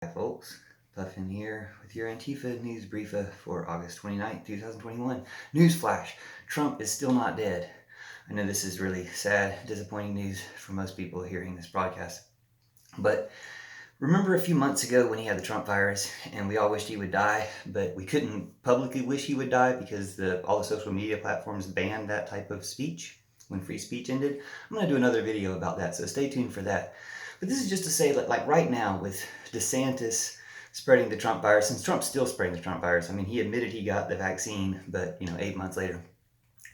Hi folks, Puffin here with your Antifa news briefa for August 29th, 2021. Newsflash, Trump is still not dead. I know this is really sad, disappointing news for most people hearing this broadcast. But remember a few months ago when he had the Trump virus and we all wished he would die, but we couldn't publicly wish he would die because all the social media platforms banned that type of speech when free speech ended? I'm going to do another video about that, so stay tuned for that. But this is just to say that, like right now with DeSantis spreading the Trump virus, since Trump's still spreading the Trump virus, I mean, he admitted he got the vaccine, but 8 months later,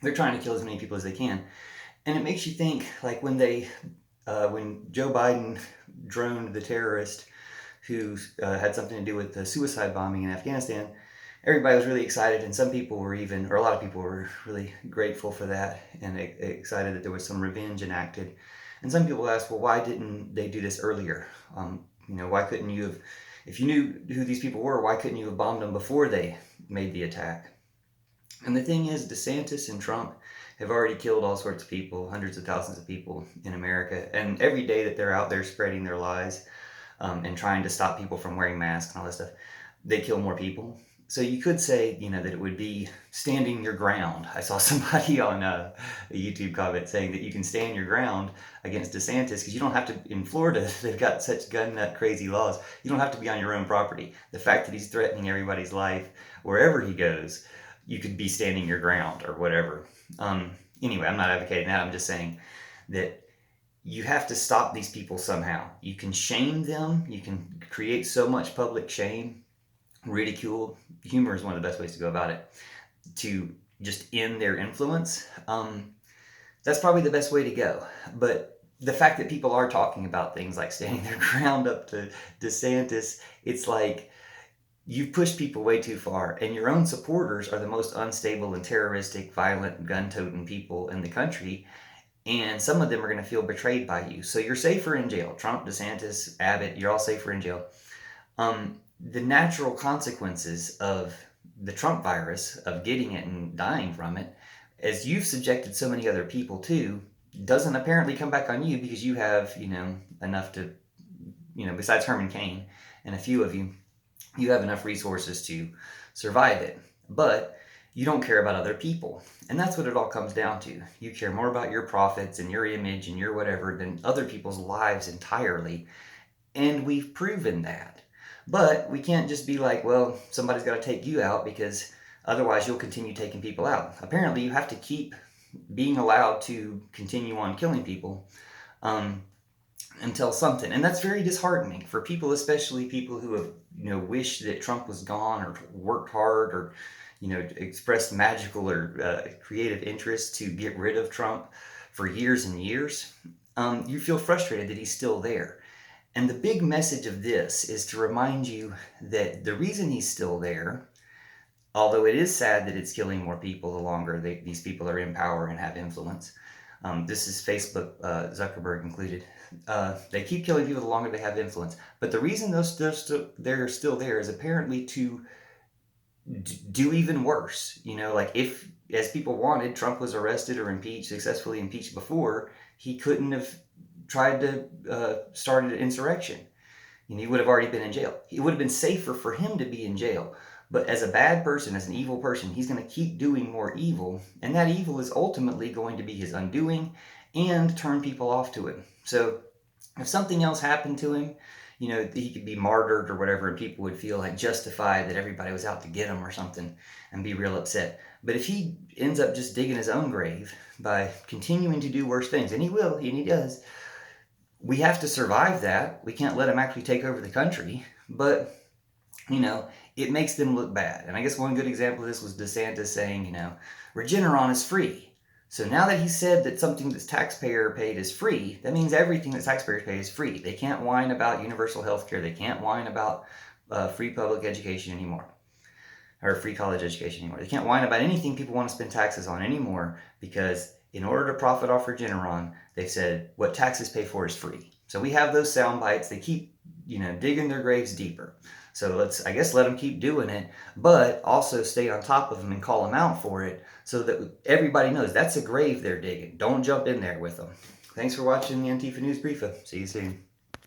they're trying to kill as many people as they can. And it makes you think, like when Joe Biden droned the terrorist who had something to do with the suicide bombing in Afghanistan, everybody was really excited, and some people were even, or a lot of people were really grateful for that and excited that there was some revenge enacted. And some people asked, well, why didn't they do this earlier? Why couldn't you have, if you knew who these people were, why couldn't you have bombed them before they made the attack? And the thing is, DeSantis and Trump have already killed all sorts of people, hundreds of thousands of people in America. And every day that they're out there spreading their lies and trying to stop people from wearing masks and all that stuff, they kill more people. So you could say, that it would be standing your ground. I saw somebody on a YouTube comment saying that you can stand your ground against DeSantis because you don't have to, in Florida, they've got such gun nut crazy laws. You don't have to be on your own property. The fact that he's threatening everybody's life wherever he goes, you could be standing your ground or whatever. Anyway, I'm not advocating that. I'm just saying that you have to stop these people somehow. You can shame them. You can create so much public shame, ridicule. Humor is one of the best ways to go about it, to just end their influence. That's probably the best way to go. But the fact that people are talking about things like standing their ground up to DeSantis, it's like you've pushed people way too far, and your own supporters are the most unstable and terroristic, violent, gun-toting people in the country, and some of them are going to feel betrayed by you. So you're safer in jail. Trump, DeSantis, Abbott, you're all safer in jail. The natural consequences of the Trump virus, of getting it and dying from it, as you've subjected so many other people to, doesn't apparently come back on you because you have, enough to, besides Herman Cain and a few of you, you have enough resources to survive it. But you don't care about other people. And that's what it all comes down to. You care more about your profits and your image and your whatever than other people's lives entirely. And we've proven that. But we can't just be like, well, somebody's got to take you out because otherwise you'll continue taking people out. Apparently you have to keep being allowed to continue on killing people until something. And that's very disheartening for people, especially people who have, wished that Trump was gone or worked hard or, expressed magical or creative interest to get rid of Trump for years and years. You feel frustrated that he's still there. And the big message of this is to remind you that the reason he's still there, although it is sad that it's killing more people the longer these people are in power and have influence, this is Facebook, Zuckerberg included, they keep killing people the longer they have influence. But the reason they're still there is apparently to do even worse. Like if, as people wanted, Trump was arrested or successfully impeached before, he couldn't have tried to start an insurrection. He would have already been in jail. It would have been safer for him to be in jail. But as a bad person, as an evil person, he's going to keep doing more evil. And that evil is ultimately going to be his undoing and turn people off to him. So if something else happened to him, he could be martyred or whatever, and people would feel like justified that everybody was out to get him or something and be real upset. But if he ends up just digging his own grave by continuing to do worse things, and he will, and he does, we have to survive that. We can't let him actually take over the country, but, it makes them look bad. And I guess one good example of this was DeSantis saying, Regeneron is free. So now that he said that something that's taxpayer paid is free, that means everything that taxpayers pay is free. They can't whine about universal health care. They can't whine about free public education anymore, or free college education anymore. They can't whine about anything people want to spend taxes on anymore because in order to profit off Regeneron, they've said what taxes pay for is free. So we have those sound bites. They keep, digging their graves deeper. So let's, I guess, let them keep doing it, but also stay on top of them and call them out for it so that everybody knows that's a grave they're digging. Don't jump in there with them. Thanks for watching the Antifa News Briefa. See you soon.